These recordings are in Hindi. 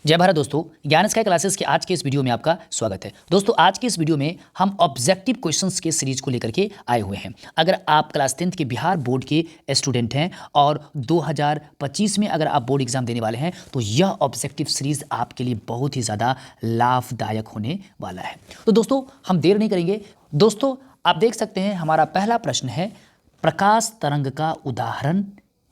जय भारत दोस्तों, ज्ञान स्काई क्लासेस के आज के इस वीडियो में आपका स्वागत है। दोस्तों आज के इस वीडियो में हम ऑब्जेक्टिव क्वेश्चंस के सीरीज को लेकर के आए हुए हैं। अगर आप क्लास 10th के बिहार बोर्ड के स्टूडेंट हैं और 2025 में अगर आप बोर्ड एग्जाम देने वाले हैं तो यह ऑब्जेक्टिव सीरीज आपके लिए बहुत ही ज़्यादा लाभदायक होने वाला है। तो दोस्तों हम देर नहीं करेंगे। दोस्तों आप देख सकते हैं हमारा पहला प्रश्न है, प्रकाश तरंग का उदाहरण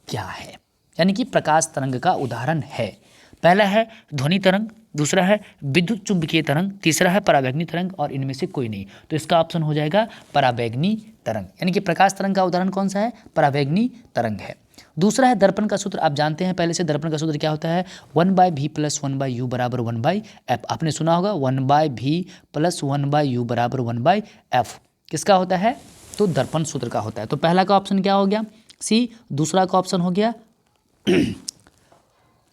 क्या है? यानी कि प्रकाश तरंग का उदाहरण है, पहला है ध्वनि तरंग, दूसरा है विद्युत चुंबकीय तरंग, तीसरा है पराबैंगनी तरंग और इनमें से कोई नहीं। तो इसका ऑप्शन हो जाएगा पराबैंगनी तरंग। यानी कि प्रकाश तरंग का उदाहरण कौन सा है? पराबैंगनी तरंग है। दूसरा है दर्पण का सूत्र। आप जानते हैं पहले से दर्पण का सूत्र क्या होता है? 1/v + 1/u बराबर 1/f। आपने सुना होगा 1/v + 1/u बराबर 1/f किसका होता है? तो दर्पण सूत्र का होता है। तो पहला का ऑप्शन क्या हो गया? सी। दूसरा का ऑप्शन हो गया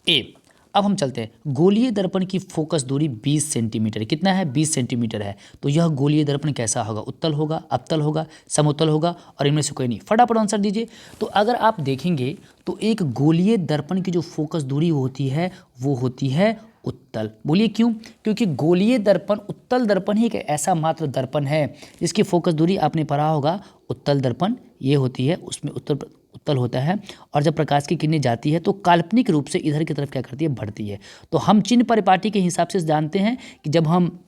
ए। अब हम चलते हैं, गोलीय दर्पण की फोकस दूरी 20 सेंटीमीटर। कितना है? 20 सेंटीमीटर है। तो यह गोलीय दर्पण कैसा होगा? उत्तल होगा, अवतल होगा, समतल होगा और इनमें से कोई नहीं। फटाफट आंसर दीजिए। तो अगर आप देखेंगे तो एक गोलीय दर्पण की जो फोकस दूरी होती है वो होती है उत्तल। बोलिए क्यों? क्योंकि गोलीय दर्पण, उत्तल दर्पण ही एक ऐसा मात्र दर्पण है जिसकी फोकस दूरी आपने पढ़ा होगा, उत्तल दर्पण ये होती है, उसमें उत्तल होता है और जब प्रकाश की किरणें जाती है तो काल्पनिक रूप से इधर की तरफ क्या करती है? बढ़ती है। तो हम चिन्ह परिपाटी के हिसाब से जानते हैं कि जब हम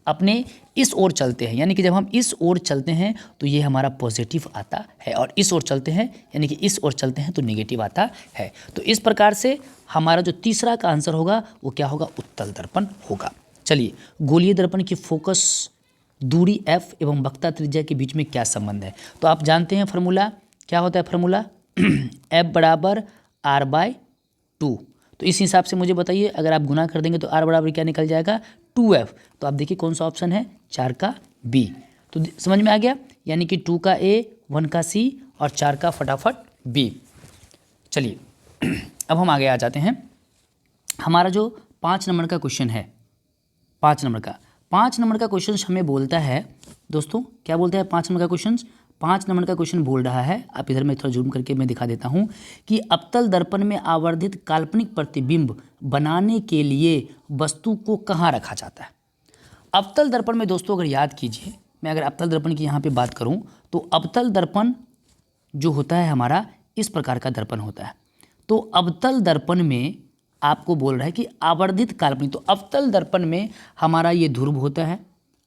अपने इस ओर चलते हैं, यानी कि जब हम इस ओर चलते हैं तो ये हमारा पॉजिटिव आता है और इस ओर चलते हैं यानी कि इस ओर चलते हैं तो नेगेटिव आता है। तो इस प्रकार से हमारा जो तीसरा का आंसर होगा वो क्या होगा? उत्तल दर्पण होगा। चलिए, गोलीय दर्पण की फोकस दूरी f एवं वक्रता त्रिज्या के बीच में क्या संबंध है? तो आप जानते हैं फार्मूला क्या होता है? फार्मूला f बराबर r/2। तो इस हिसाब से मुझे बताइए, अगर आप गुना कर देंगे तो r बराबर क्या निकल जाएगा? 2f। तो आप देखिए कौन सा ऑप्शन है? 4 का b। तो समझ में आ गया, यानी कि 2 का a, 1 का c और 4 का फटाफट b। चलिए अब हम आगे आ जाते हैं। हमारा जो 5 नंबर का क्वेश्चन है, 5 नंबर का क्वेश्चन हमें बोलता है दोस्तों, क्या बोलता है 5 नंबर का क्वेश्चन? 5 नंबर का क्वेश्चन बोल रहा है, आप इधर में थोड़ा जूम करके मैं दिखा देता हूं कि अवतल दर्पण में आवर्धित काल्पनिक प्रतिबिंब बनाने के लिए वस्तु को कहाँ रखा जाता है? अवतल दर्पण में दोस्तों अगर याद कीजिए, मैं अगर अवतल दर्पण की यहाँ पे बात करूँ तो अवतल दर्पण जो होता है हमारा इस प्रकार का दर्पण होता है। तो अवतल दर्पण में आपको बोल रहा है कि आवर्धित काल्पनिक, तो अवतल दर्पण में हमारा ये ध्रुव होता है,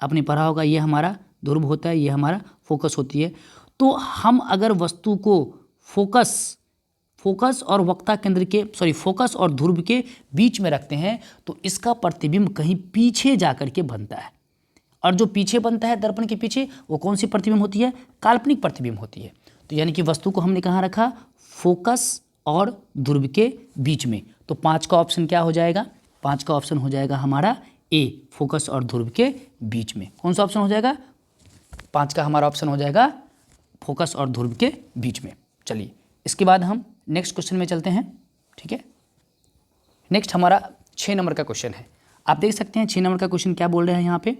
आपने पढ़ा होगा, ये हमारा ध्रुव होता है, ये हमारा फोकस होती है। तो हम अगर वस्तु को फोकस और वक्रता केंद्र के फोकस और ध्रुव के बीच में रखते हैं तो इसका प्रतिबिंब कहीं पीछे जाकर के बनता है, और जो पीछे बनता है दर्पण के पीछे वो कौन सी प्रतिबिंब होती है? काल्पनिक प्रतिबिंब होती है। तो यानी कि वस्तु को हमने कहाँ रखा? फोकस और ध्रुव के बीच में। तो 5 का ऑप्शन क्या हो जाएगा? 5 का ऑप्शन हो जाएगा हमारा ए, फोकस और ध्रुव के बीच में। कौन सा ऑप्शन हो जाएगा? 5 का हमारा ऑप्शन हो जाएगा फोकस और ध्रुव के बीच में। चलिए इसके बाद हम नेक्स्ट क्वेश्चन में चलते हैं। ठीक है, नेक्स्ट हमारा 6 नंबर का क्वेश्चन है। आप देख सकते हैं 6 नंबर का क्वेश्चन क्या बोल रहे हैं यहाँ पे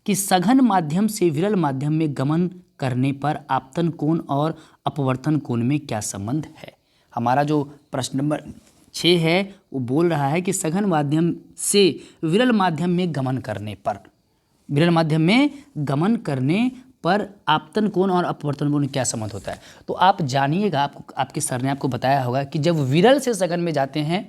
कि सघन माध्यम से विरल माध्यम में गमन करने पर आपतन कोण और अपवर्तन कोण में क्या संबंध है? हमारा जो प्रश्न नंबर 6 है वो बोल रहा है कि सघन माध्यम से विरल माध्यम में गमन करने पर आपतन कोण और अपवर्तन कोण में क्या संबंध होता है? तो आप जानिएगा, आपके सर ने आपको बताया होगा कि जब विरल से सघन में जाते हैं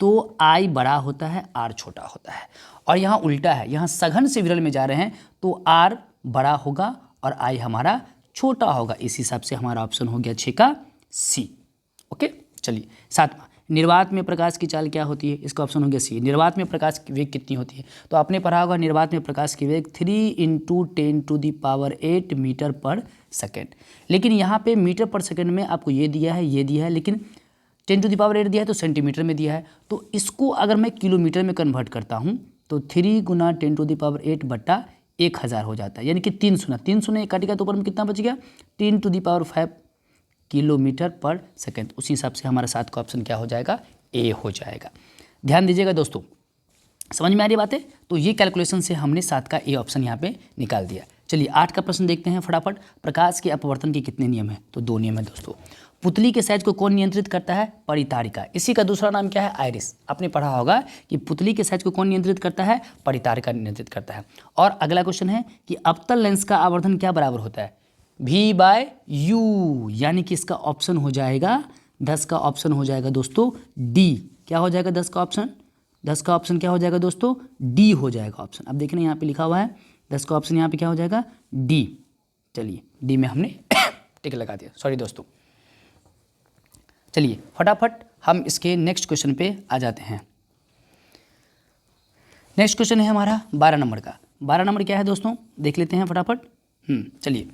तो I बड़ा होता है, R छोटा होता है, और यहाँ उल्टा है, यहाँ सघन से विरल में जा रहे हैं तो R बड़ा होगा और I हमारा छोटा होगा। इस हिसाब से हमारा ऑप्शन हो गया 6 का C। ओके, चलिए 7वां, निर्वात में प्रकाश की चाल क्या होती है? इसका ऑप्शन हो गया सी। निर्वात में प्रकाश की वेग कितनी होती है? तो आपने पढ़ा होगा निर्वात में प्रकाश की वेग 3 × 10⁸ मीटर पर सेकेंड। लेकिन यहाँ पे मीटर पर सेकेंड में आपको ये दिया है, लेकिन 10⁸ दिया है तो सेंटीमीटर में दिया है। तो इसको अगर मैं किलोमीटर में कन्वर्ट करता हूँ तो 3 × 10⁸ बटा 1000 हो जाता है, यानी कि 3 शून्य काटेगा तो ऊपर में कितना बच गया? 10⁵ किलोमीटर पर सेकेंड। उसी हिसाब से हमारा 7 का ऑप्शन क्या हो जाएगा? ए हो जाएगा। ध्यान दीजिएगा दोस्तों, समझ में आ रही बातें? तो ये कैलकुलेशन से हमने 7 का ए ऑप्शन यहाँ पे निकाल दिया। चलिए 8 का प्रश्न देखते हैं फटाफट। प्रकाश के अपवर्तन के कितने नियम हैं? तो 2 नियम है दोस्तों। पुतली के साइज को कौन नियंत्रित करता है? परितारिका। इसी का दूसरा नाम क्या है? आइरिस। आपने पढ़ा होगा कि पुतली के साइज को कौन नियंत्रित करता है? परितारिका नियंत्रित करता है। और अगला क्वेश्चन है कि अवतल लेंस का आवर्धन क्या बराबर होता है? V/U, यानी कि इसका ऑप्शन हो जाएगा 10 का ऑप्शन हो जाएगा दोस्तों डी। क्या हो जाएगा 10 का ऑप्शन? 10 का ऑप्शन क्या हो जाएगा दोस्तों? डी हो जाएगा ऑप्शन। अब देखना यहाँ पे लिखा हुआ है 10 का ऑप्शन, यहाँ पे क्या हो जाएगा? डी। चलिए डी में हमने टिक लगा दिया, सॉरी दोस्तों। चलिए फटाफट हम इसके नेक्स्ट क्वेश्चन पे आ जाते हैं। नेक्स्ट क्वेश्चन है हमारा 12 नंबर का। 12 नंबर क्या है दोस्तों? देख लेते हैं फटाफट। चलिए,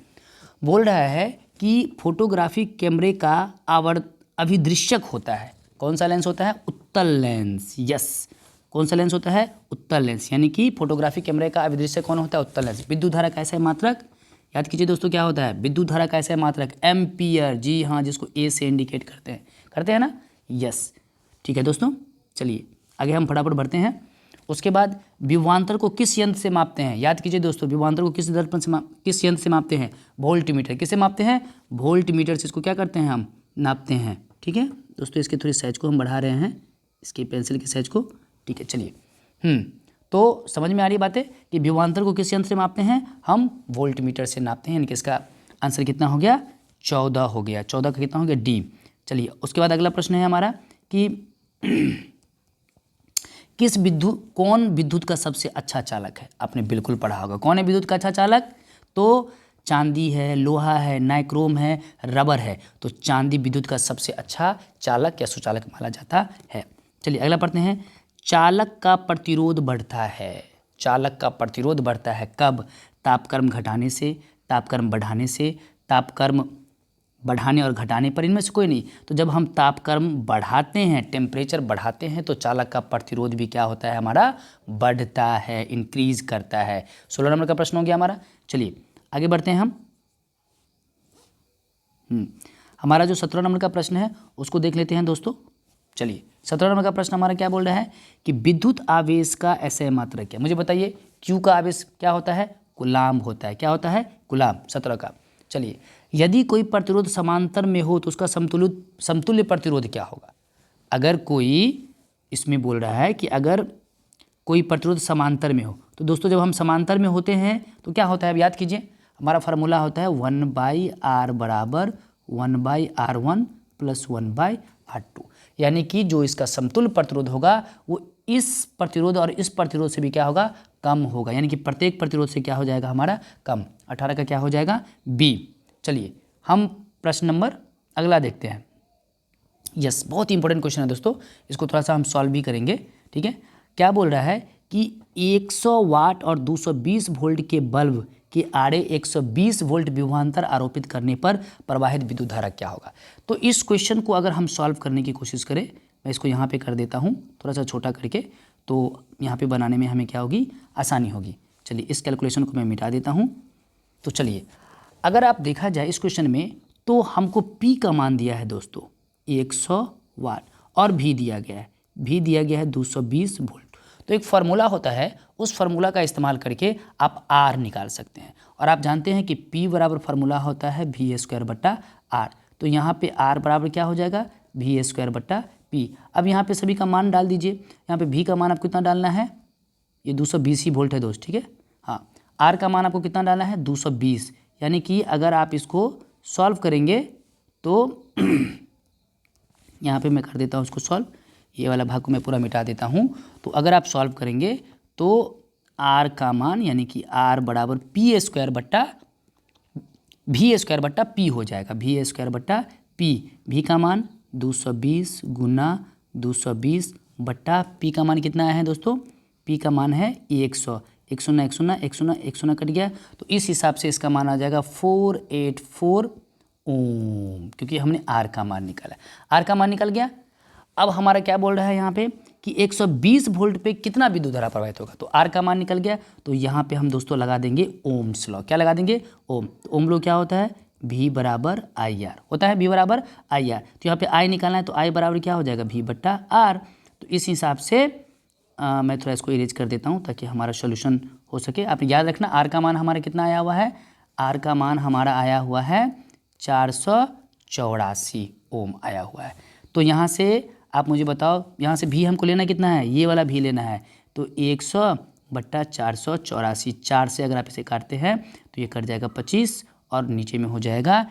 बोल रहा है कि फोटोग्राफी कैमरे का अभिदृश्यक होता है। कौन सा लेंस होता है? उत्तल लेंस। यस, कौन सा लेंस होता है? उत्तल लेंस। यानी कि फोटोग्राफी कैमरे का अभिदृश्यक कौन होता है? उत्तल लेंस। विद्युत धारा का ऐसा मात्रक, याद कीजिए दोस्तों, क्या होता है? विद्युत धारा का ऐसा मात्रक एम्पियर। जी हाँ, जिसको ए से इंडिकेट करते हैं ना। यस, ठीक है दोस्तों। चलिए आगे हम फटाफट बढ़ते हैं। उसके बाद विभवांतर को किस यंत्र से मापते हैं? याद कीजिए दोस्तों, विभवांतर को किस दर्पण से किस यंत्र से मापते हैं? वोल्टमीटर। किससे मापते हैं? वोल्टमीटर से इसको क्या करते हैं? हम नापते हैं। ठीक है दोस्तों, इसके थोड़ी साइज को हम बढ़ा रहे हैं, इसकी पेंसिल की साइज को। ठीक है, चलिए तो समझ में आ रही बात है कि विभवांतर को किस यंत्र से मापते हैं? हम वोल्टमीटर से नापते हैं। यानी कि इसका आंसर कितना हो गया? 14 हो गया। 14 का कितना हो गया? डी। चलिए उसके बाद अगला प्रश्न है हमारा कि कौन विद्युत का सबसे अच्छा चालक है? आपने बिल्कुल पढ़ा होगा। कौन है विद्युत का अच्छा चालक? तो चांदी है, लोहा है, नाइक्रोम है, रबर है। तो चांदी विद्युत का सबसे अच्छा चालक या सुचालक माना जाता है। चलिए अगला पढ़ते हैं। चालक का प्रतिरोध बढ़ता है। चालक का प्रतिरोध बढ़ता है कब? तापक्रम घटाने से, तापक्रम बढ़ाने से, तापक्रम बढ़ाने और घटाने पर, इनमें से कोई नहीं। तो जब हम तापक्रम बढ़ाते हैं, टेम्परेचर बढ़ाते हैं, तो चालक का प्रतिरोध भी क्या होता है? हमारा बढ़ता है, इंक्रीज करता है। 16 नंबर का प्रश्न हो गया हमारा। चलिए आगे बढ़ते हैं हम। हमारा जो 17 नंबर का प्रश्न है उसको देख लेते हैं दोस्तों। चलिए 17 नंबर का प्रश्न हमारा क्या बोल रहा है कि विद्युत आवेश का ऐसे मात्रक क्या? मुझे बताइए, क्यू का आवेश क्या होता है? कूलाम्ब होता है। क्या होता है? कूलाम्ब। 17 का। चलिए, यदि कोई प्रतिरोध समांतर में हो तो उसका समतुल्य प्रतिरोध क्या होगा? अगर कोई, इसमें बोल रहा है कि अगर कोई प्रतिरोध समांतर में हो, तो दोस्तों जब हम समांतर में होते हैं तो क्या होता है? अब याद कीजिए, हमारा फार्मूला होता है 1/r बराबर 1/r1 प्लस 1/r2। यानी कि जो इसका समतुल्य प्रतिरोध होगा वो इस प्रतिरोध और इस प्रतिरोध से भी क्या होगा? कम होगा। यानी कि प्रत्येक प्रतिरोध से क्या हो जाएगा हमारा? कम। 18 का क्या हो जाएगा? बी। चलिए हम प्रश्न नंबर अगला देखते हैं। यस, बहुत ही इंपॉर्टेंट क्वेश्चन है दोस्तों, इसको थोड़ा सा हम सॉल्व भी करेंगे। ठीक है, क्या बोल रहा है कि 100 वाट और 220 वोल्ट के बल्ब के आड़े 120 वोल्ट विभवांतर आरोपित करने पर प्रवाहित विद्युत धारा क्या होगा? तो इस क्वेश्चन को अगर हम सॉल्व करने की कोशिश करें, मैं इसको यहाँ पे कर देता हूँ थोड़ा सा छोटा करके, तो यहाँ पे बनाने में हमें क्या होगी? आसानी होगी। चलिए इस कैलकुलेशन को मैं मिटा देता हूँ। तो चलिए, अगर आप देखा जाए इस क्वेश्चन में, तो हमको P का मान दिया है दोस्तों 100 वाट और V दिया गया है, V दिया गया है 220 वोल्ट। तो एक फार्मूला होता है, उस फार्मूला का इस्तेमाल करके आप R निकाल सकते हैं। और आप जानते हैं कि P बराबर फार्मूला होता है V²/R। तो यहाँ पे R बराबर क्या हो जाएगा? V²/P। अब यहाँ पे सभी का मान डाल दीजिए। यहाँ पे V का मान आपको कितना डालना है? ये 220 ही वोल्ट है दोस्त, ठीक है। हाँ, R का मान आपको कितना डालना है? 220। यानी कि अगर आप इसको सॉल्व करेंगे तो यहाँ पे मैं कर देता हूँ उसको सॉल्व, ये वाला भाग को मैं पूरा मिटा देता हूँ। तो अगर आप सॉल्व करेंगे तो R का मान यानी कि R बराबर V²/P हो जाएगा, V²/P। V का मान 220 गुना 220/P का मान कितना है दोस्तों? P का मान है 100। 100 कट गया, तो इस हिसाब से इसका मान आ जाएगा 484 ओम, क्योंकि हमने R का मान निकाला। R का मान निकल गया। अब हमारा क्या बोल रहा है यहाँ पे कि 120 वोल्ट पे कितना विद्युत धारा प्रवाहित होगा? तो R का मान निकल गया। तो यहाँ पे हम दोस्तों लगा देंगे ओम्स लॉ। क्या लगा देंगे? ओम। तो ओम लॉ क्या होता है? V बराबर IR होता है, V बराबर IR। तो यहाँ पे I निकालना है, तो I बराबर क्या हो जाएगा? V/R। तो इस हिसाब से मैं थोड़ा इसको इरेज कर देता हूँ ताकि हमारा सोल्यूशन हो सके। आप याद रखना R का मान हमारा कितना आया हुआ है? R का मान हमारा आया हुआ है 414 ओम आया हुआ है। तो यहाँ से आप मुझे बताओ, यहाँ से भी हमको लेना कितना है, ये वाला भी लेना है। तो 100/484, 4 से अगर आप इसे काटते हैं तो ये कट जाएगा 25 और नीचे में हो जाएगा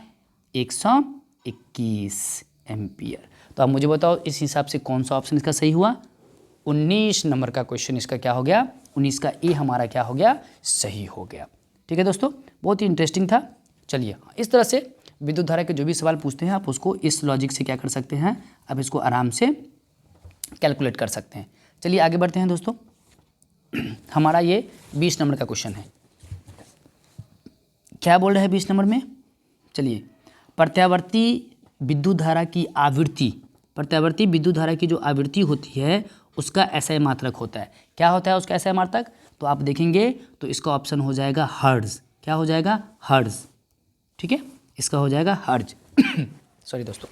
121 एम्पियर। तो आप मुझे बताओ इस हिसाब से कौन सा ऑप्शन इसका सही हुआ। 19 नंबर का क्वेश्चन इसका क्या हो गया, 19 का ए हमारा क्या हो गया, सही हो गया। ठीक है दोस्तों, बहुत ही इंटरेस्टिंग था। चलिए, इस तरह से विद्युत धारा के जो भी सवाल पूछते हैं आप उसको इस लॉजिक से क्या कर सकते हैं, आप इसको आराम से कैलकुलेट कर सकते हैं। चलिए आगे बढ़ते हैं दोस्तों। हमारा ये 20 नंबर का क्वेश्चन है। क्या बोल रहे हैं 20 नंबर में, चलिए, प्रत्यावर्ती विद्युत धारा की आवृत्ति, प्रत्यावर्ती विद्युत धारा की जो आवृत्ति होती है उसका SI मात्रक होता है। क्या होता है उसका SI मात्रक, तो आप देखेंगे तो इसका ऑप्शन हो जाएगा हर्ट्ज। क्या हो जाएगा, हर्ट्ज। ठीक है, इसका हो जाएगा हर्ट्ज। सॉरी दोस्तों,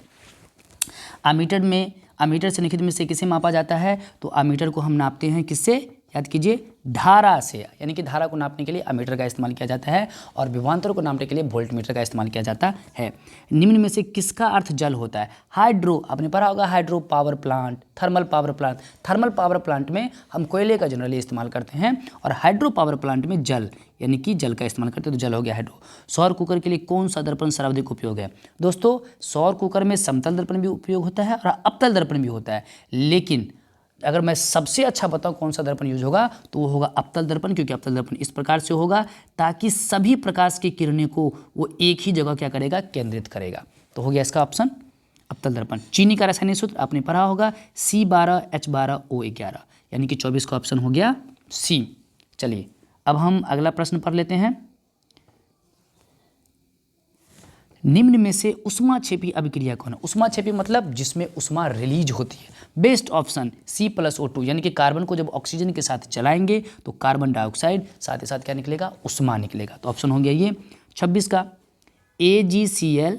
अमीटर से निखित में से किसे मापा जाता है, तो अमीटर को हम नापते हैं किससे, याद कीजिए, धारा से। यानी कि धारा को नापने के लिए अमीटर का इस्तेमाल किया जाता है और विभवांतर को नापने के लिए वोल्टमीटर का इस्तेमाल किया जाता है। निम्न में से किसका अर्थ जल होता है, हाइड्रो, आपने पढ़ा होगा hydro power plant, thermal power plant. Thermal power plant में हम कोयले का जनरली इस्तेमाल करते हैं और हाइड्रो पावर प्लांट में जल, यानी कि जल का इस्तेमाल करते हैं, तो जल हो गया हाइड्रो। सौर कुकर के लिए कौन सा दर्पण सर्वाधिक उपयोग है, दोस्तों सौर कुकर में समतल दर्पण भी उपयोग होता है और अवतल दर्पण भी होता है, लेकिन अगर मैं सबसे अच्छा बताऊं कौन सा दर्पण यूज होगा तो वो होगा अवतल दर्पण, क्योंकि अवतल दर्पण इस प्रकार से होगा ताकि सभी प्रकाश की किरणें को वो एक ही जगह क्या करेगा, केंद्रित करेगा। तो हो गया इसका ऑप्शन अवतल दर्पण। चीनी का रासायनिक सूत्र आपने पढ़ा होगा C12H12O11, यानी कि 24 का ऑप्शन हो गया सी। चलिए अब हम अगला प्रश्न पढ़ लेते हैं। निम्न में से उष्माक्षेपी अभिक्रिया कौन है, उष्माक्षेपी मतलब जिसमें उष्मा रिलीज होती है। बेस्ट ऑप्शन C+O2, यानी कि कार्बन को जब ऑक्सीजन के साथ जलाएंगे तो कार्बन डाइऑक्साइड साथ ही साथ क्या निकलेगा, उष्मा निकलेगा। तो ऑप्शन हो गया ये 26 का। AgCl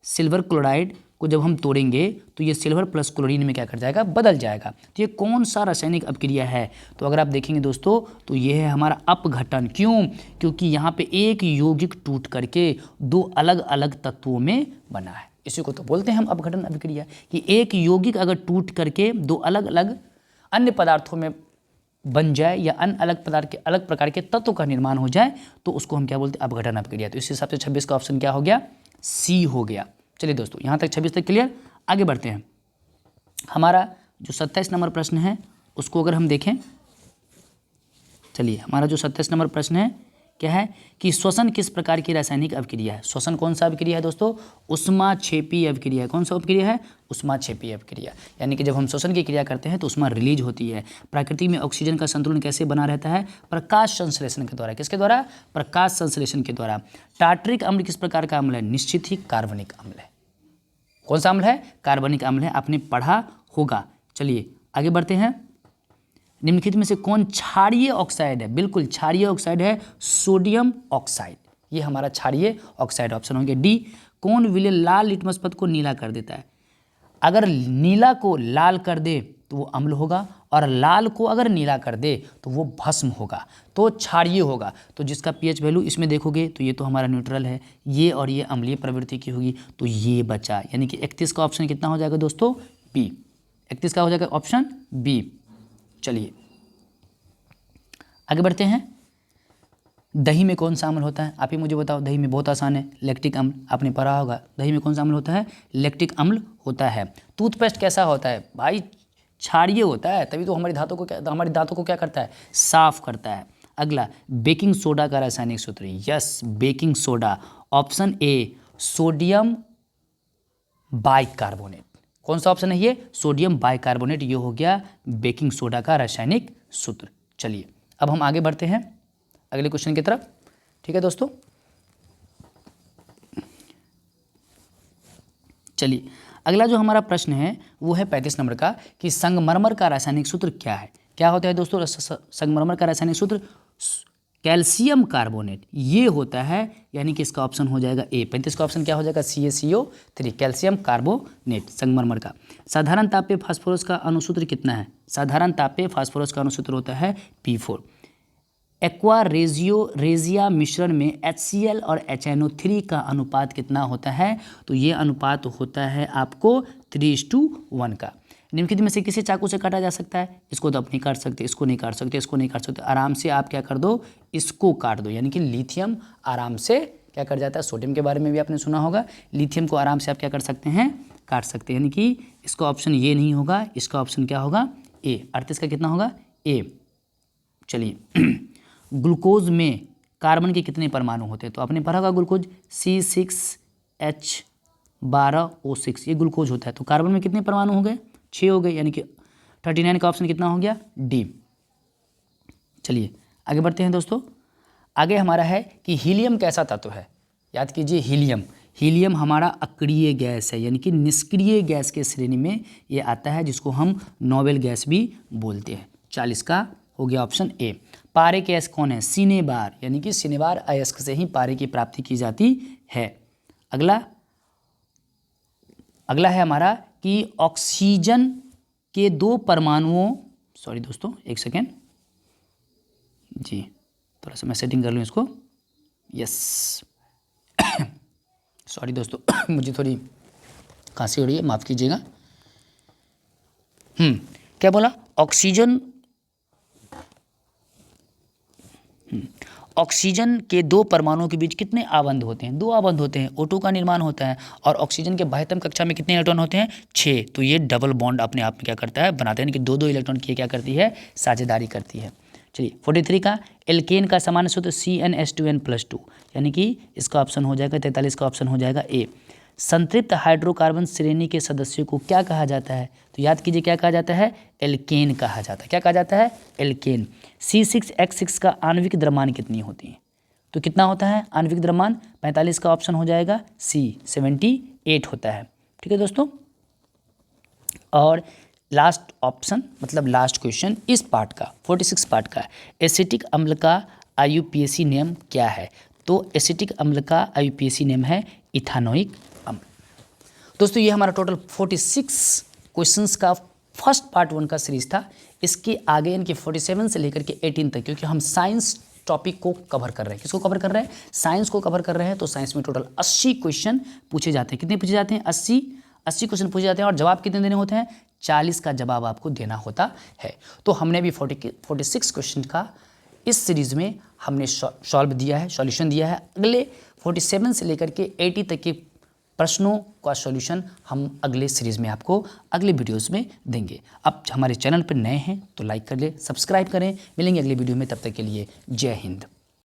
सिल्वर क्लोराइड को जब हम तोड़ेंगे तो ये सिल्वर प्लस क्लोरीन में क्या कर जाएगा, बदल जाएगा। तो ये कौन सा रासायनिक अभिक्रिया है, तो अगर आप देखेंगे दोस्तों तो ये है हमारा अपघटन। क्यों, क्योंकि यहाँ पे एक यौगिक टूट करके दो अलग अलग तत्वों में बना है, इसी को तो बोलते हैं हम अपघटन अभिक्रिया, कि एक यौगिक अगर टूट करके दो अलग अलग अन्य पदार्थों में बन जाए या अन्य अलग प्रकार के तत्व का निर्माण हो जाए तो उसको हम क्या बोलते हैं, अपघटन अभिक्रिया। तो इस हिसाब से 26 का ऑप्शन क्या हो गया, सी हो गया। चलिए दोस्तों यहाँ तक 26 तक क्लियर। आगे बढ़ते हैं। हमारा जो 27 नंबर प्रश्न है उसको अगर हम देखें, चलिए हमारा जो 27 नंबर प्रश्न है क्या है कि श्वसन किस प्रकार की रासायनिक अभिक्रिया है। श्वसन कौन सा अभिक्रिया है दोस्तों, उष्माक्षेपी अभिक्रिया है। कौन सा अभिक्रिया है, उष्माक्षेपी अभिक्रिया, यानी कि जब हम श्वसन की क्रिया करते हैं तो उष्मा रिलीज होती है। प्रकृति में ऑक्सीजन का संतुलन कैसे बना रहता है, प्रकाश संश्लेषण के द्वारा। किसके द्वारा, प्रकाश संश्लेषण के द्वारा। टार्टरिक अम्ल किस प्रकार का अम्ल है, निश्चित ही कार्बनिक अम्ल है। कौन सा अम्ल है, कार्बनिक अम्ल है, आपने पढ़ा होगा। चलिए आगे बढ़ते हैं। निम्नलिखित में से कौन क्षारीय ऑक्साइड है, बिल्कुल क्षारीय ऑक्साइड है सोडियम ऑक्साइड, ये हमारा क्षारीय ऑक्साइड। ऑप्शन हो गया डी। कौन विलय लाल लिटमस पथ को नीला कर देता है, अगर नीला को लाल कर दे तो वो अम्ल होगा और लाल को अगर नीला कर दे तो वो भस्म होगा, तो क्षारीय होगा। तो जिसका pH वैल्यू इसमें देखोगे तो ये तो हमारा न्यूट्रल है, ये और ये अम्लीय प्रवृत्ति की होगी, तो ये बचा, यानी कि 31 का ऑप्शन कितना हो जाएगा दोस्तों, बी। 31 का हो जाएगा ऑप्शन बी। चलिए आगे बढ़ते हैं। दही में कौन सा अम्ल होता है, आप ही मुझे बताओ। दही में बहुत आसान है, लैक्टिक अम्ल, आपने पढ़ा होगा। दही में कौन सा अम्ल होता है, लैक्टिक अम्ल होता है। टूथपेस्ट कैसा होता है भाई, क्षारीय होता है, तभी तो हमारी दांतों को क्या करता है, साफ करता है। अगला, बेकिंग सोडा का रासायनिक सूत्र, yes baking soda, option A sodium bicarbonate. कौन सा ऑप्शन है ये, सोडियम बाइकार्बोनेट, ये हो गया बेकिंग सोडा का रासायनिक सूत्र। चलिए अब हम आगे बढ़ते हैं अगले क्वेश्चन की तरफ। ठीक है दोस्तों, चलिए अगला जो हमारा प्रश्न है वो है 35 नंबर का कि संगमरमर का रासायनिक सूत्र क्या है। क्या होता है दोस्तों संगमरमर का रासायनिक सूत्र, कैल्शियम कार्बोनेट, ये होता है, यानी कि इसका ऑप्शन हो जाएगा ए। 35 का ऑप्शन क्या हो जाएगा, CaCO3, कैल्शियम कार्बोनेट संगमरमर का। साधारण ताप पे फास्फोरस का अणुसूत्र कितना है, साधारण ताप पे फास्फोरस का अणुसूत्र होता है P4। एक्वा रेजिया मिश्रण में HCl और HNO3 का अनुपात कितना होता है? तो ये अनुपात होता है आपको 3:1 का। निम्नलिखित में से किसे चाकू से काटा जा सकता है? इसको तो आप नहीं काट सकते, इसको नहीं काट सकते, इसको नहीं काट सकते, आराम से आप क्या कर दो, इसको काट दो। यानी कि लिथियम आराम से क्या कर जाता है, सोडियम के बारे में भी आपने सुना होगा, लिथियम को आराम से आप क्या कर सकते हैं, काट सकते हैं। यानी कि इसका ऑप्शन ये नहीं होगा, इसका ऑप्शन क्या होगा, ए। 38 का कितना होगा, ए। चलिए ग्लूकोज में कार्बन के कितने परमाणु होते हैं? तो आपने पढ़ा होगा ग्लूकोज C6H12O6, ये ग्लूकोज होता है। तो कार्बन में कितने परमाणु हो गए, 6 हो गए, यानी कि 39 का ऑप्शन कितना हो गया, डी। चलिए आगे बढ़ते हैं दोस्तों। आगे हमारा है कि हीलियम कैसा तत्व है? याद कीजिए हीलियम हमारा अक्रिय गैस है, यानी कि निष्क्रिय गैस के श्रेणी में ये आता है, जिसको हम नोबेल गैस भी बोलते हैं। 40 का हो गया ऑप्शन ए। पारे के अयस्क कौन है? सिनेबार, यानी कि सिनेबार अयस्क से ही पारे की प्राप्ति की जाती है। अगला है हमारा कि ऑक्सीजन के 2 परमाणुओं, सॉरी दोस्तों एक सेकेंड जी, थोड़ा सा मैं सेटिंग कर लूँ इसको, यस सॉरी दोस्तों मुझे थोड़ी खांसी हो रही है, माफ़ कीजिएगा। क्या बोला, ऑक्सीजन के 2 परमाणुओं के बीच कितने आबंध होते हैं? 2 आबंध होते हैं, O2 का निर्माण होता है। और ऑक्सीजन के बाह्यतम कक्षा में कितने इलेक्ट्रॉन होते हैं? 6। तो ये डबल बॉन्ड अपने आप में क्या करता है, बनाते हैं, कि 2-2 इलेक्ट्रॉन की क्या करती है, साझेदारी करती है। चलिए 43 का एल्केन का सामान्य सूत्र CnH2n+2, यानी कि इसका ऑप्शन हो जाएगा 43 का ऑप्शन हो जाएगा ए। संतृप्त हाइड्रोकार्बन श्रेणी के सदस्यों को क्या कहा जाता है? तो याद कीजिए क्या कहा जाता है, एल्केन कहा जाता है। क्या कहा जाता है, एल्केन। C6H6 का आणविक द्रव्यमान कितनी होती है? तो कितना होता है आणविक द्रव्यमान? 45 का ऑप्शन हो जाएगा सी, 78 होता है। ठीक है दोस्तों। और लास्ट ऑप्शन मतलब लास्ट क्वेश्चन इस पार्ट का 46 पार्ट का, एसिटिक अम्ल का IUPAC नियम क्या है? तो एसिटिक अम्ल का IUPAC नियम है इथानोइक अम्ल। दोस्तों ये हमारा टोटल 46 क्वेश्चंस का फर्स्ट पार्ट 1 का सीरीज था। इसके आगे इनके 47 से लेकर के 18 तक, क्योंकि हम साइंस टॉपिक को कवर कर रहे हैं। किसको कवर कर रहे हैं? साइंस को कवर कर रहे हैं। तो साइंस में टोटल 80 क्वेश्चन पूछे जाते हैं। कितने पूछे जाते हैं? 80 क्वेश्चन पूछे जाते हैं। और जवाब कितने देने होते हैं? 40 का जवाब आपको देना होता है। तो हमने भी 46 क्वेश्चन का इस सीरीज में हमने सॉल्व दिया है, सॉल्यूशन दिया है। अगले 47 से लेकर के 80 तक के प्रश्नों का सॉल्यूशन हम अगले सीरीज में आपको अगले वीडियोस में देंगे। अब हमारे चैनल पर नए हैं तो लाइक कर ले, सब्सक्राइब करें। मिलेंगे अगले वीडियो में, तब तक के लिए जय हिंद।